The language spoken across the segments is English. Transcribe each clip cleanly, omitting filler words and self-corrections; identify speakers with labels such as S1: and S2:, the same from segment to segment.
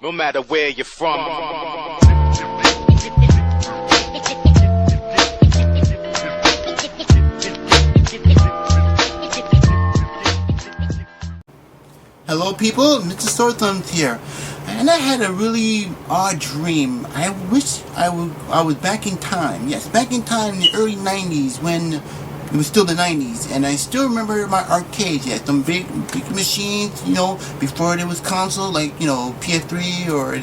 S1: no matter where you're from.
S2: Hello people, Mr. Sore Thumbs here, and I had a really odd dream. I wish I was back in time. Yes, back in time in the early 90s when it was still the 90s, and I still remember my arcades. Yes, some big machines, you know, before there was console like, you know, PS3 or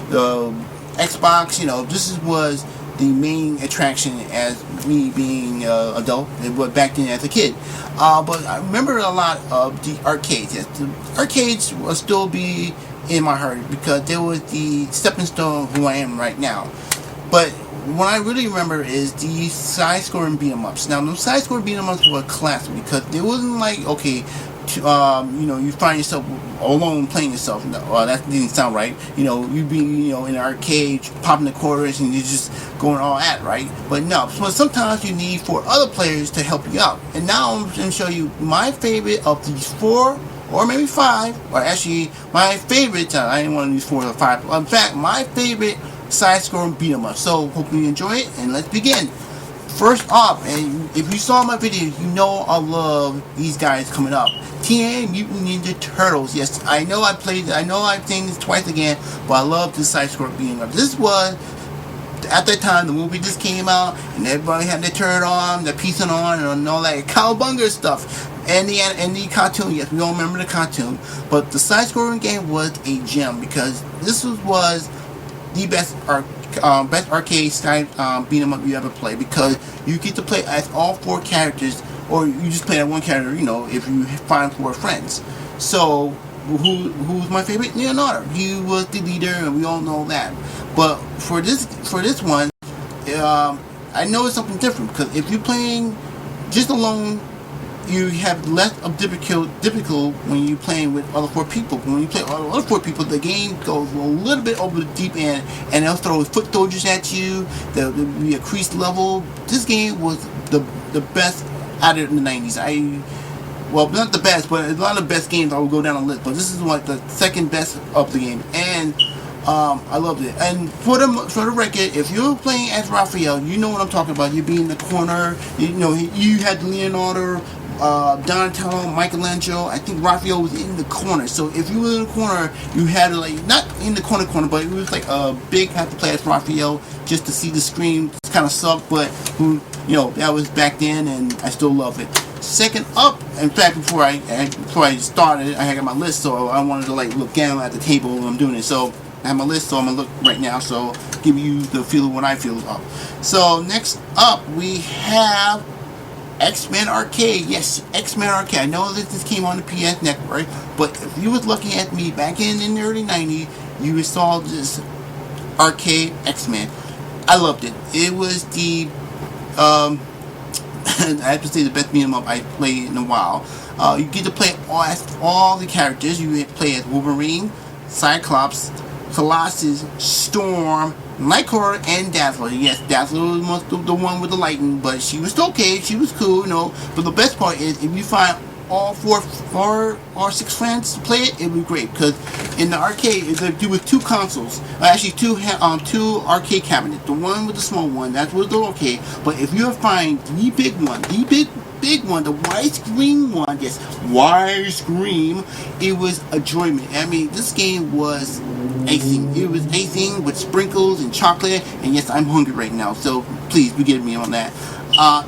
S2: the Xbox. You know, this was the main attraction as me being adult, but back then as a kid. But I remember a lot of the arcades. Yes, the arcades will still be in my heart because there was the stepping stone of who I am right now. But what I really remember is the side-scrolling beat-em-ups. Now, those side-scrolling beat-em-ups were classic because it wasn't like, okay, you know, you find yourself alone playing yourself. No, that didn't sound right. You know, you be, you know, in an arcade, popping the quarters, and you're just going all at, right? But no, so sometimes you need for other players to help you out. And now I'm going to show you my favorite of these 4 or maybe 5, or actually my favorite. I didn't want to use 4 or 5. In fact, my favorite side-scrolling beat 'em up. So hope you enjoy it, and let's begin. First off, and if you saw my video, you know I love these guys coming up. Teenage Mutant Ninja Turtles. Yes, I know I've seen this twice again, but I love this side-scroll beating up. This was, at that time, the movie just came out, and everybody had their turret on, their piece on, and all that cowabunga stuff. And the cartoon, yes, we all remember the cartoon. But the side-scrolling game was a gem because this was the best arcade beat 'em up you ever play, because you get to play as all 4 characters, or you just play that one character, you know, if you find 4 friends. So who's my favorite? Leonardo. He was the leader, and we all know that. But for this one, I noticed something different, because if you're playing just alone, you have less of difficult when you're playing with other 4 people. When you play other 4 people, the game goes a little bit over the deep end, and they'll throw foot soldiers at you. There'll be a increased level. This game was the best out of the 90s. Well, not the best, but a lot of the best games I will go down the list. But this is like the second best of the game, and I loved it. And for the record, if you're playing as Raphael, you know what I'm talking about. You'd be in the corner. You know, you had Leonardo, Donatello, Michelangelo. I think Raphael was in the corner. So if you were in the corner, you had to, like, not in the corner, but it was like a big have to play as Raphael just to see the screen. It's kind of sucked, but you know, that was back then, and I still love it. Second up, in fact, before I started, I had my list, so I wanted to like look down at the table when I'm doing it. So I have my list, so I'm gonna look right now. So give you the feel of what I feel about. So next up, we have X-Men Arcade. Yes, X-Men Arcade. I know that this came on the PS Network, but if you was looking at me back in the early 90s, you saw this arcade X-Men. I loved it. It was the I have to say the best beat 'em up I played in a while. You get to play all the characters. You play as Wolverine, Cyclops, Colossus, Storm, Nightcrawler, and Dazzler. Yes, Dazzler was the one with the lightning, but she was still okay. She was cool, you know. But the best part is if you find all 4 or 6 friends to play it, it would be great. Because in the arcade, there were 2 consoles, actually 2 arcade cabinets. The one with the small one, that was the okay. But if you find the big one, the widescreen one, yes, widescreen, it was enjoyment. I mean, this game was acing. It was acing with sprinkles and chocolate. And yes, I'm hungry right now, so please forgive me on that.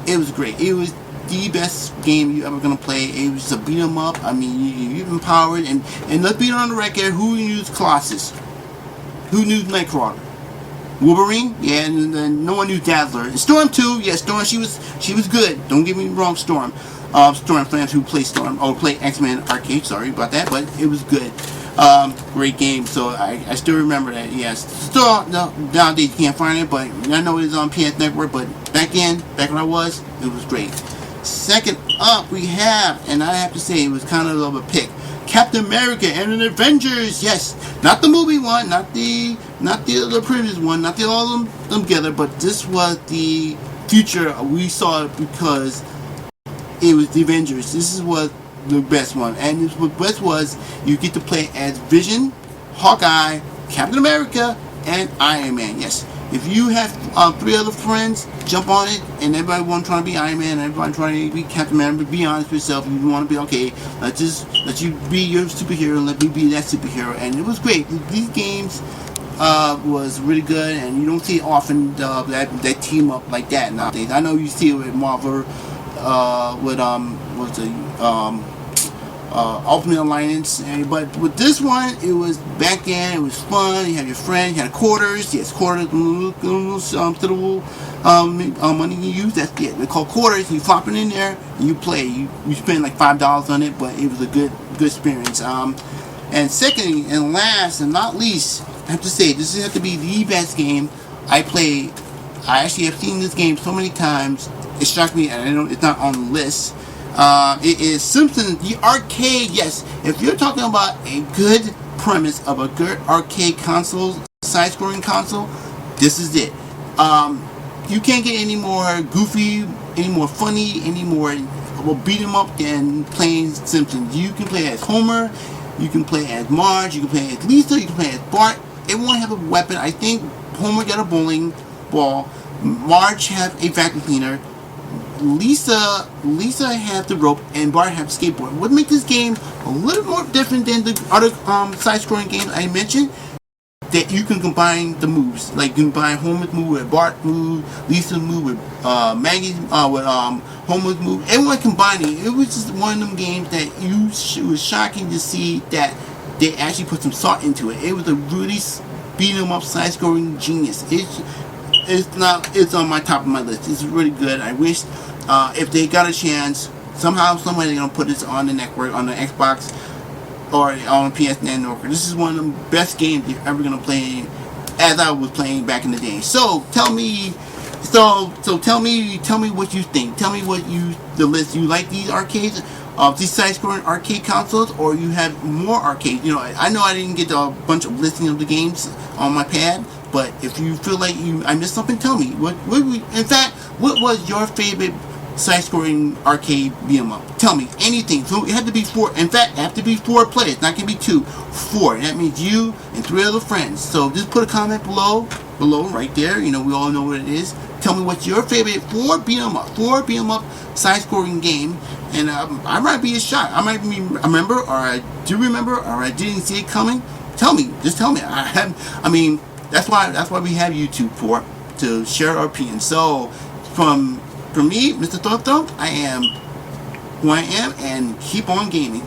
S2: It was great. It was the best game you ever gonna play. It was a beat 'em up. I mean, you're empowered, and let's be on the record. Who used Colossus? Who used Nightcrawler? Wolverine? Yeah, and then no one knew Dazzler. And Storm too. Yeah, Storm. She was good. Don't get me wrong, Storm. Storm fans who play Storm or play X-Men Arcade. Sorry about that, but it was good. Great game. So I still remember that. Yes. Still nowadays you can't find it, but I know it's on PS Network. But back when I was, it was great. Second up, we have, and I have to say it was kind of a pick, Captain America and the Avengers. Yes, not the movie one, not the previous one, not all of them together, but this was the future. We saw it because it was the Avengers. This is what the best one, and what best was you get to play as Vision, Hawkeye, Captain America and Iron Man. Yes, if you have 3 other friends, jump on it, and everybody want to try to be Iron Man, everybody trying to be Captain America. Be honest with yourself. If you want to be okay, let you be your superhero and let me be that superhero. And it was great. These games was really good, and you don't see often that team up like that nowadays. I know you see it with Marvel, with what's the Ultimate Alliance, but with this one, it was back in. It was fun. You have your friend. You had quarters. Yes, quarters. Little money you use. That's it. They're called quarters. You flop it in there and you play. You spend like $5 on it, but it was a good experience. And second and last and not least, I have to say this has to be the best game I played. I actually have seen this game so many times. It struck me, and I know it's not on the list. It is Simpsons the arcade. Yes, if you're talking about a good premise of a good arcade console, side-scrolling console, this is it. You can't get any more goofy, any more funny, any more beat 'em up than playing Simpsons. You can play as Homer, you can play as Marge, you can play as Lisa, you can play as Bart. Everyone have a weapon. I think Homer got a bowling ball, Marge have a vacuum cleaner, Lisa have the rope, and Bart have skateboard. What makes this game a little more different than the other side-scrolling games I mentioned, that you can combine the moves. Like you can combine Homer's move with Bart's move, Lisa's move with Maggie's with Homer's move. Everyone combining. It was just one of them games that it was shocking to see that they actually put some thought into it. It was a really beat 'em up side-scrolling genius. It's on my top of my list. It's really good. I wish if they got a chance, somehow, someway they're gonna put this on the network, on the Xbox or on PS Network. This is one of the best games you're ever gonna play, as I was playing back in the day. So tell me, tell me what you think. Tell me the list. You like these arcades, these side-scrolling arcade consoles, or you have more arcades? You know, I know I didn't get a bunch of listing of the games on my pad, but if you feel like I missed something, tell me. In fact, what was your favorite side-scrolling arcade beat 'em up? Tell me anything. So it had to be 4. In fact, it have to be 4 players. Not gonna be 2. 4. That means you and 3 other friends. So just put a comment below right there. You know, we all know what it is. Tell me what's your favorite 4 beat 'em up side-scrolling game, and I might be a shot. I might remember, or I do remember, or I didn't see it coming. Tell me. Just tell me. That's why we have YouTube for, to share our opinions. So from me, Mr. Thumb, I am who I am, and keep on gaming.